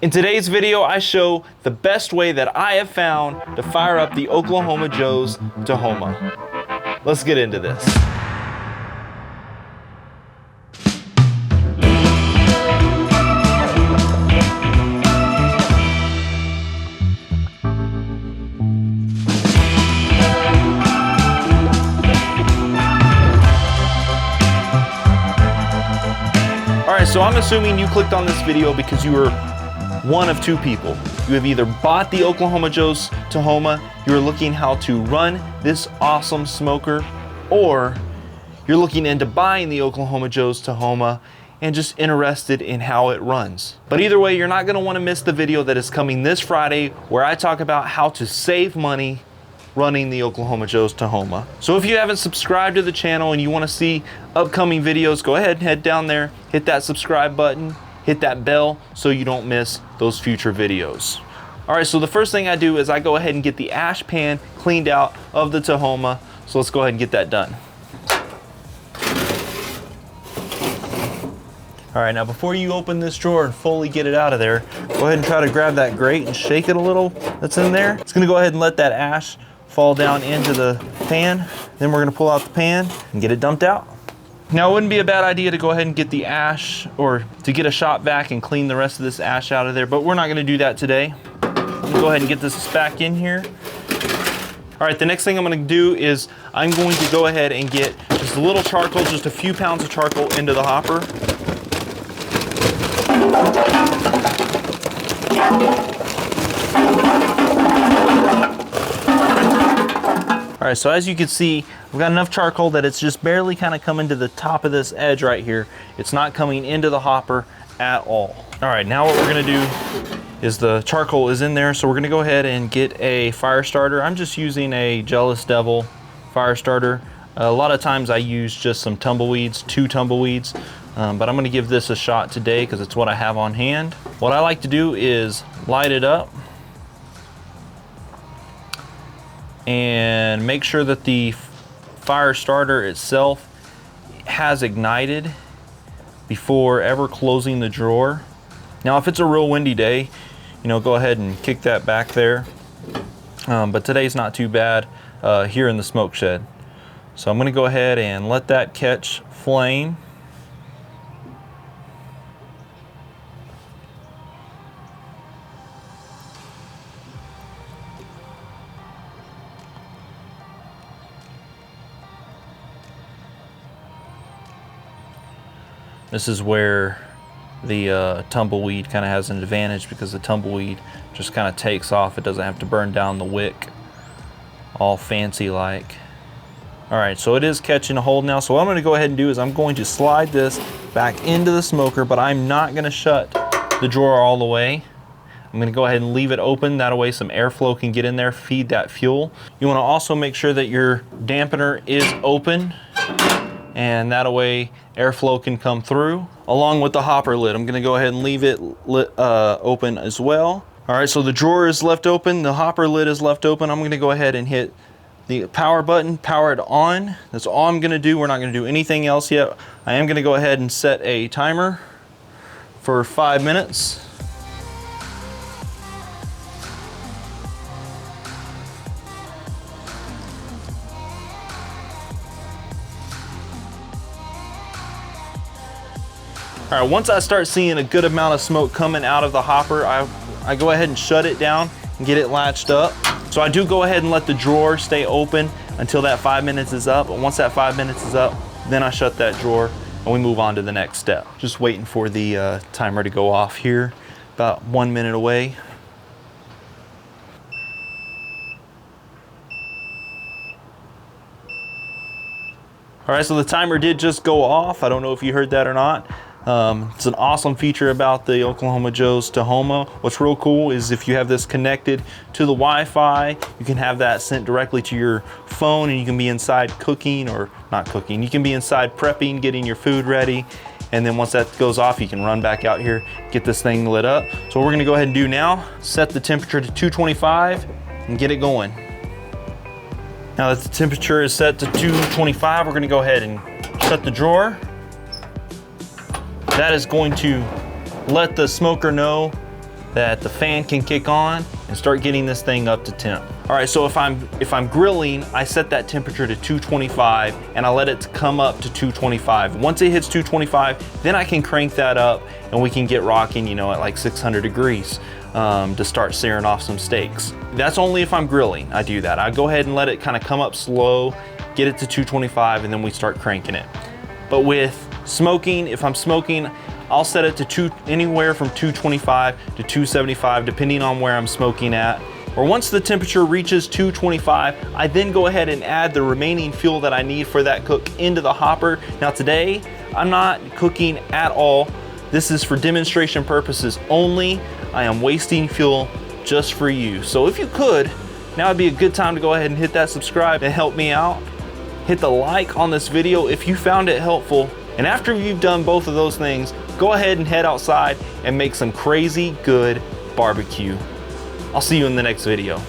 In today's video, I show the best way that I have found to fire up the Oklahoma Joe's Tahoma. Let's get into this. All right, so I'm assuming you clicked on this video because you were one of two people. You have either bought the Oklahoma Joe's Tahoma, you're looking how to run this awesome smoker, or you're looking into buying the Oklahoma Joe's Tahoma and just interested in how it runs. But either way, you're not gonna wanna miss the video that is coming this Friday where I talk about how to save money running the Oklahoma Joe's Tahoma. So if you haven't subscribed to the channel and you wanna see upcoming videos, go ahead and head down there, hit that subscribe button, hit that bell so you don't miss those future videos. All right, so the first thing I do is I go ahead and get the ash pan cleaned out of the Tahoma. So let's go ahead and get that done. All right, now before you open this drawer and fully get it out of there, go ahead and try to grab that grate and shake it a little that's in there. It's gonna go ahead and let that ash fall down into the pan. Then we're gonna pull out the pan and get it dumped out. Now, it wouldn't be a bad idea to go ahead and get the ash, or to get a shop vac and clean the rest of this ash out of there, but we're not gonna do that today. I'm gonna go ahead and get this back in here. All right, the next thing I'm gonna do is I'm going to go ahead and get just a little charcoal, just a few pounds of charcoal into the hopper. All right, so as you can see, we've got enough charcoal that it's just barely kind of coming to the top of this edge right here. It's not coming into the hopper at all. All right, now what we're gonna do is the charcoal is in there, so we're gonna go ahead and get a fire starter. I'm just using a Jealous Devil fire starter. A lot of times I use just some tumbleweeds, 2 tumbleweeds, but I'm gonna give this a shot today because it's what I have on hand. What I like to do is light it up and make sure that the fire starter itself has ignited before ever closing the drawer. Now, if it's a real windy day, you know, go ahead and kick that back there. But today's not too bad here in the smoke shed. So I'm gonna go ahead and let that catch flame. This is where the tumbleweed kind of has an advantage, because the tumbleweed just kind of takes off. It doesn't have to burn down the wick all fancy like. All right, so it is catching a hold now. So what I'm gonna go ahead and do is I'm going to slide this back into the smoker, but I'm not gonna shut the drawer all the way. I'm gonna go ahead and leave it open. That way some airflow can get in there, feed that fuel. You wanna also make sure that your dampener is open, and that way airflow can come through, along with the hopper lid. I'm gonna go ahead and leave it open as well. All right, so the drawer is left open, the hopper lid is left open. I'm gonna go ahead and hit the power button, power it on. That's all I'm gonna do. We're not gonna do anything else yet. I am gonna go ahead and set a timer for 5 minutes. All right, once I start seeing a good amount of smoke coming out of the hopper, I go ahead and shut it down and get it latched up. So I do go ahead and let the drawer stay open until that 5 minutes is up. And once that 5 minutes is up, then I shut that drawer and we move on to the next step. Just waiting for the timer to go off here, about 1 minute away. All right, so the timer did just go off. I don't know if you heard that or not. It's an awesome feature about the Oklahoma Joe's Tahoma. What's real cool is if you have this connected to the Wi-Fi, you can have that sent directly to your phone, and you can be inside cooking, or not cooking, you can be inside prepping, getting your food ready. And then once that goes off, you can run back out here, get this thing lit up. So what we're gonna go ahead and do now, set the temperature to 225 and get it going. Now that the temperature is set to 225, we're gonna go ahead and shut the drawer. That is going to let the smoker know that the fan can kick on and start getting this thing up to temp. All right, so if I'm grilling, I set that temperature to 225 and I let it come up to 225. Once it hits 225, then I can crank that up and we can get rocking, you know, at like 600 degrees to start searing off some steaks. That's only if I'm grilling, I do that. I go ahead and let it kind of come up slow, get it to 225, and then we start cranking it. But with smoking, if I'm smoking, I'll set it to anywhere from 225 to 275, depending on where I'm smoking at. Or once the temperature reaches 225, I then go ahead and add the remaining fuel that I need for that cook into the hopper. Now today, I'm not cooking at all. This is for demonstration purposes only. I am wasting fuel just for you. So if you could, now would be a good time to go ahead and hit that subscribe and help me out. Hit the like on this video if you found it helpful. And after you've done both of those things, go ahead and head outside and make some crazy good barbecue. I'll see you in the next video.